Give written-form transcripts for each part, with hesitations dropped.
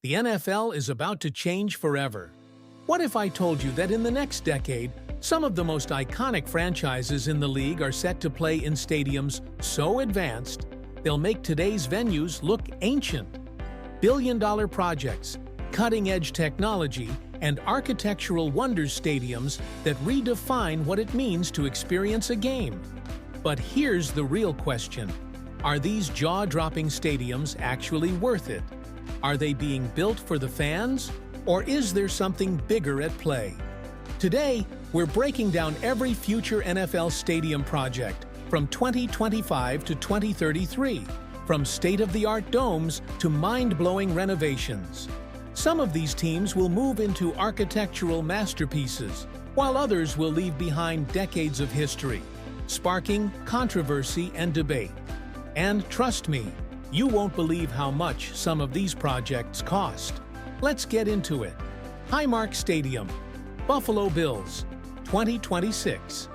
The NFL is about to change forever. What if I told you that in the next decade, some of the most iconic franchises in the league are set to play in stadiums so advanced, they'll make today's venues look ancient? Billion-dollar projects, cutting-edge technology, and architectural wonders stadiums that redefine what it means to experience a game. But here's the real question. Are these jaw-dropping stadiums actually worth it? Are they being built for the fans? Or is there something bigger at play? Today, we're breaking down every future NFL stadium project from 2025 to 2033, from state-of-the-art domes to mind-blowing renovations. Some of these teams will move into architectural masterpieces, while others will leave behind decades of history, sparking controversy and debate. And trust me, you won't believe how much some of these projects cost. Let's get into it. Highmark Stadium, Buffalo Bills, 2026.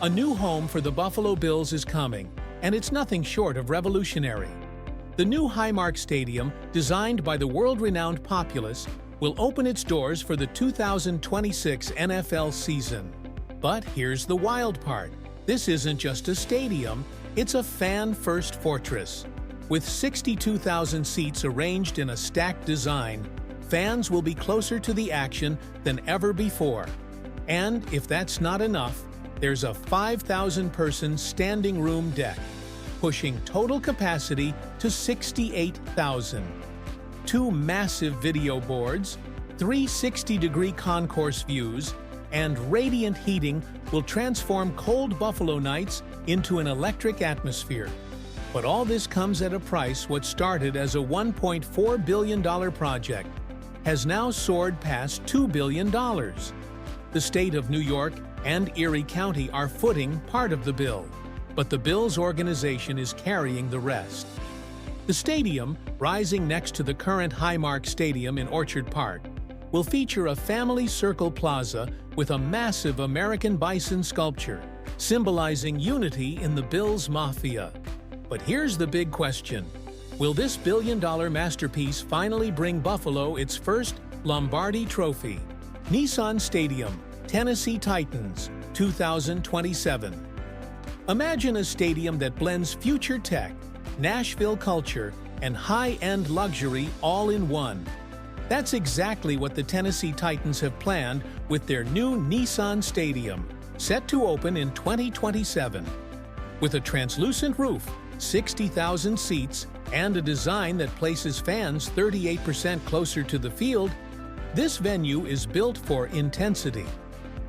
A new home for the Buffalo Bills is coming, and it's nothing short of revolutionary. The new Highmark Stadium, designed by the world-renowned Populous, will open its doors for the 2026 NFL season. But here's the wild part. This isn't just a stadium, it's a fan-first fortress. With 62,000 seats arranged in a stacked design, fans will be closer to the action than ever before. And if that's not enough, there's a 5,000-person standing room deck, pushing total capacity to 68,000. Two massive video boards, 360-degree concourse views, and radiant heating will transform cold Buffalo nights into an electric atmosphere. But all this comes at a price. What started as a $1.4 billion project has now soared past $2 billion. The state of New York and Erie County are footing part of the bill, but the Bills organization is carrying the rest. The stadium, rising next to the current Highmark Stadium in Orchard Park, will feature a family circle plaza with a massive American bison sculpture, symbolizing unity in the Bills Mafia. But here's the big question. Will this billion-dollar masterpiece finally bring Buffalo its first Lombardi Trophy? Nissan Stadium, Tennessee Titans, 2027. Imagine a stadium that blends future tech, Nashville culture, and high-end luxury all in one. That's exactly what the Tennessee Titans have planned with their new Nissan Stadium, set to open in 2027. With a translucent roof, 60,000 seats, and a design that places fans 38% closer to the field, this venue is built for intensity.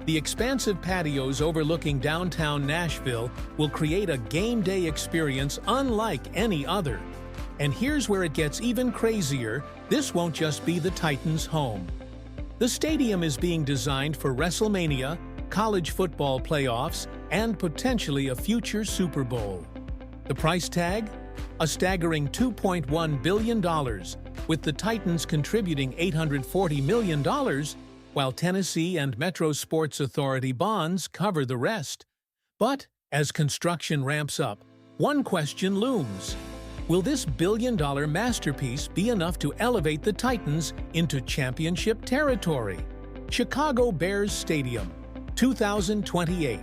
The expansive patios overlooking downtown Nashville will create a game day experience unlike any other. And here's where it gets even crazier. This won't just be the Titans' home. The stadium is being designed for WrestleMania, college football playoffs, and potentially a future Super Bowl. The price tag? A staggering $2.1 billion, with the Titans contributing $840 million, while Tennessee and Metro Sports Authority bonds cover the rest. But as construction ramps up, one question looms. Will this billion-dollar masterpiece be enough to elevate the Titans into championship territory? Chicago Bears Stadium, 2028.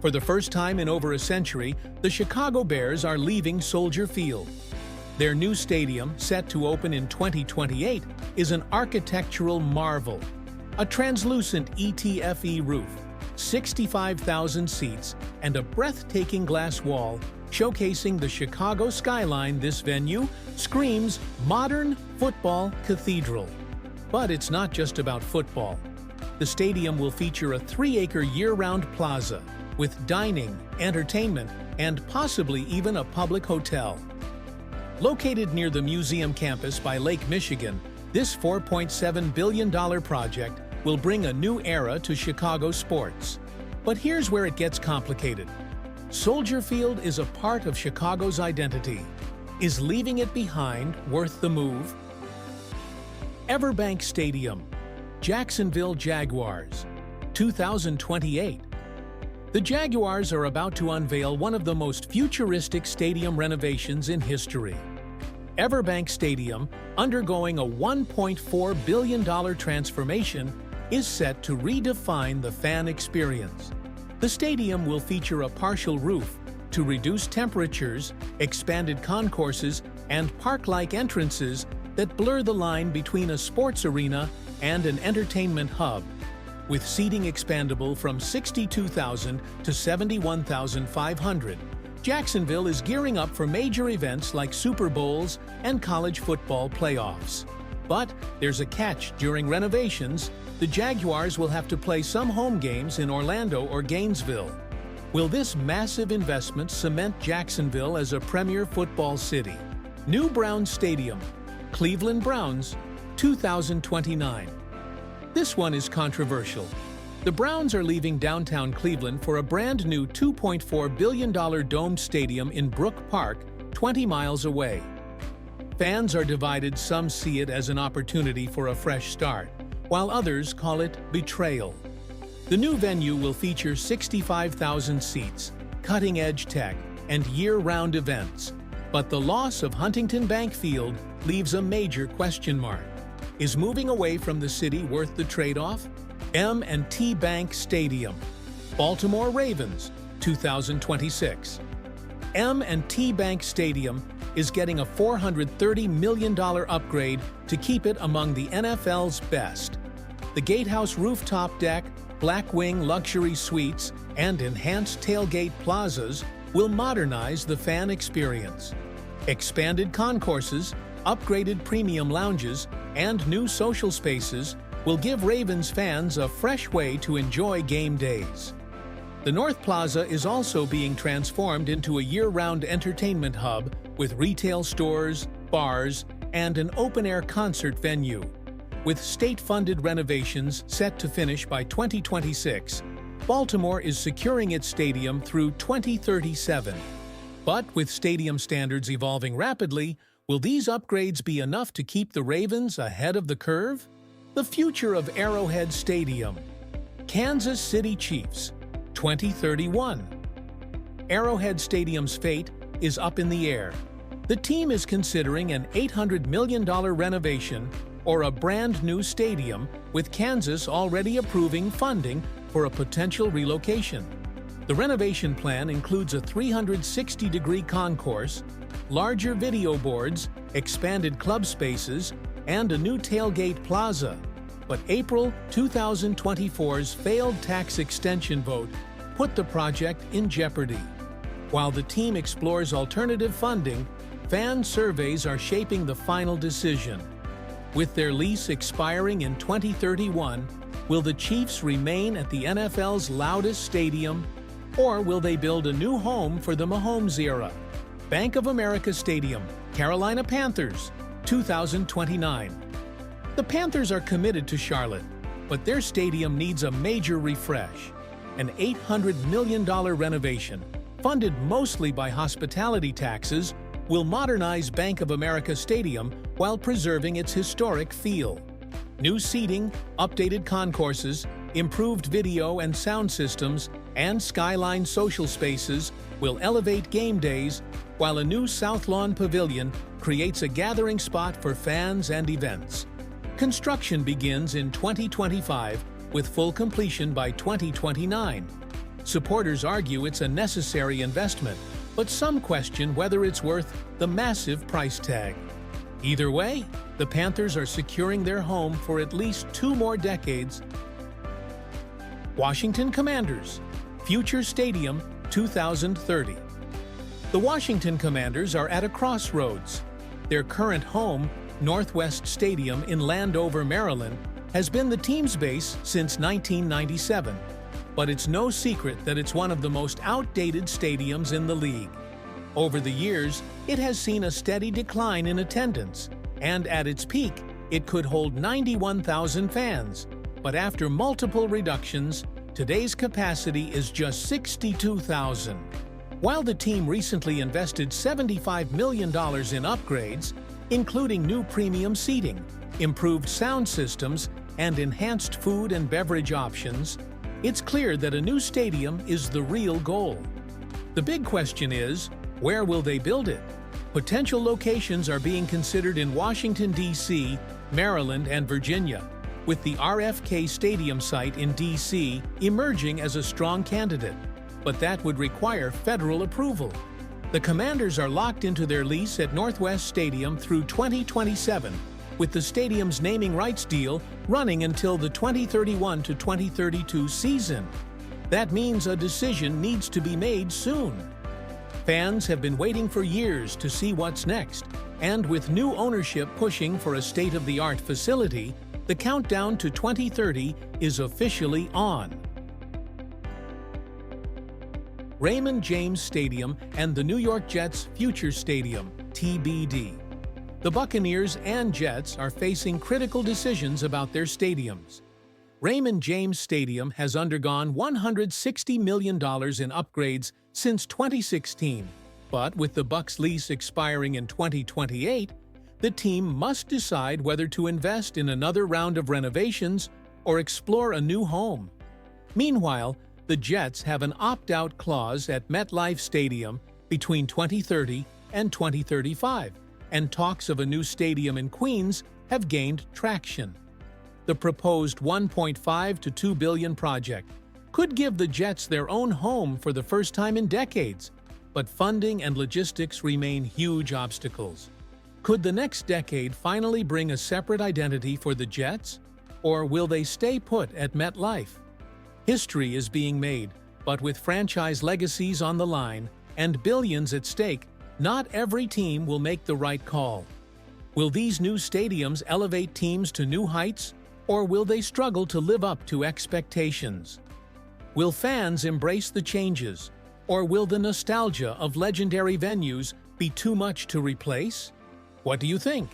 For the first time in over a century, the Chicago Bears are leaving Soldier Field. Their new stadium, set to open in 2028, is an architectural marvel. A translucent ETFE roof, 65,000 seats, and a breathtaking glass wall showcasing the Chicago skyline. This venue screams modern football cathedral. But it's not just about football. The stadium will feature a 3-acre year-round plaza with dining, entertainment, and possibly even a public hotel. Located near the museum campus by Lake Michigan, this $4.7 billion project will bring a new era to Chicago sports. But here's where it gets complicated. Soldier Field is a part of Chicago's identity. Is leaving it behind worth the move? Everbank Stadium, Jacksonville Jaguars, 2028. The Jaguars are about to unveil one of the most futuristic stadium renovations in history. Everbank Stadium, undergoing a $1.4 billion transformation, is set to redefine the fan experience. The stadium will feature a partial roof to reduce temperatures, expanded concourses, and park-like entrances that blur the line between a sports arena and an entertainment hub. With seating expandable from 62,000 to 71,500, Jacksonville is gearing up for major events like Super Bowls and college football playoffs. But there's a catch during renovations. The Jaguars will have to play some home games in Orlando or Gainesville. Will this massive investment cement Jacksonville as a premier football city? New Browns Stadium, Cleveland Browns, 2029. This one is controversial. The Browns are leaving downtown Cleveland for a brand new $2.4 billion domed stadium in Brook Park, 20 miles away. Fans are divided. Some see it as an opportunity for a fresh start, while others call it betrayal. The new venue will feature 65,000 seats, cutting-edge tech, and year-round events. But the loss of Huntington Bank Field leaves a major question mark. Is moving away from the city worth the trade-off? M&T Bank Stadium, Baltimore Ravens, 2026. M&T Bank Stadium is getting a $430 million upgrade to keep it among the NFL's best. The gatehouse rooftop deck, black wing luxury suites, and enhanced tailgate plazas will modernize the fan experience. Expanded concourses, upgraded premium lounges, and new social spaces will give Ravens fans a fresh way to enjoy game days. The North Plaza is also being transformed into a year-round entertainment hub with retail stores, bars, and an open-air concert venue. With state-funded renovations set to finish by 2026, Baltimore is securing its stadium through 2037. But with stadium standards evolving rapidly, will these upgrades be enough to keep the Ravens ahead of the curve? The future of Arrowhead Stadium, Kansas City Chiefs, 2031. Arrowhead Stadium's fate is up in the air. The team is considering an $800 million renovation or a brand new stadium, with Kansas already approving funding for a potential relocation. The renovation plan includes a 360-degree concourse, larger video boards, expanded club spaces, and a new tailgate plaza. But April 2024's failed tax extension vote put the project in jeopardy. While the team explores alternative funding, fan surveys are shaping the final decision. With their lease expiring in 2031, will the Chiefs remain at the NFL's loudest stadium, or will they build a new home for the Mahomes era? Bank of America Stadium, Carolina Panthers, 2029. The Panthers are committed to Charlotte, but their stadium needs a major refresh. An $800 million renovation, funded mostly by hospitality taxes, will modernize Bank of America Stadium while preserving its historic feel. New seating, updated concourses, improved video and sound systems, and skyline social spaces will elevate game days, while a new South Lawn Pavilion creates a gathering spot for fans and events. Construction begins in 2025, with full completion by 2029. Supporters argue it's a necessary investment, but some question whether it's worth the massive price tag. Either way, the Panthers are securing their home for at least 2 more decades. Washington Commanders, Future Stadium, 2030. The Washington Commanders are at a crossroads. Their current home, Northwest Stadium in Landover, Maryland, has been the team's base since 1997. But it's no secret that it's one of the most outdated stadiums in the league. Over the years, it has seen a steady decline in attendance, and at its peak, it could hold 91,000 fans. But after multiple reductions, today's capacity is just 62,000. While the team recently invested $75 million in upgrades, including new premium seating, improved sound systems, and enhanced food and beverage options, it's clear that a new stadium is the real goal. The big question is, where will they build it? Potential locations are being considered in Washington, D.C., Maryland, and Virginia, with the RFK Stadium site in D.C. emerging as a strong candidate, but that would require federal approval. The Commanders are locked into their lease at Northwest Stadium through 2027, with the stadium's naming rights deal running until the 2031 to 2032 season. That means a decision needs to be made soon. Fans have been waiting for years to see what's next, and with new ownership pushing for a state-of-the-art facility, the countdown to 2030 is officially on. Raymond James Stadium and the New York Jets' future stadium, TBD. The Buccaneers and Jets are facing critical decisions about their stadiums. Raymond James Stadium has undergone $160 million in upgrades since 2016, but with the Bucs' lease expiring in 2028, the team must decide whether to invest in another round of renovations or explore a new home. Meanwhile, the Jets have an opt-out clause at MetLife Stadium between 2030 and 2035, and talks of a new stadium in Queens have gained traction. The proposed $1.5 to $2 billion project could give the Jets their own home for the first time in decades, but funding and logistics remain huge obstacles. Could the next decade finally bring a separate identity for the Jets, or will they stay put at MetLife? History is being made, but with franchise legacies on the line and billions at stake, not every team will make the right call. Will these new stadiums elevate teams to new heights, or will they struggle to live up to expectations? Will fans embrace the changes, or will the nostalgia of legendary venues be too much to replace? What do you think?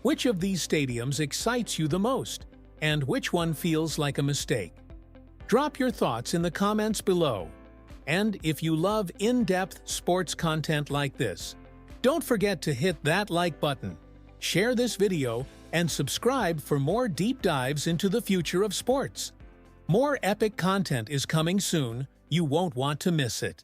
Which of these stadiums excites you the most, and which one feels like a mistake? Drop your thoughts in the comments below. And if you love in-depth sports content like this, don't forget to hit that like button, share this video, and subscribe for more deep dives into the future of sports. More epic content is coming soon. You won't want to miss it.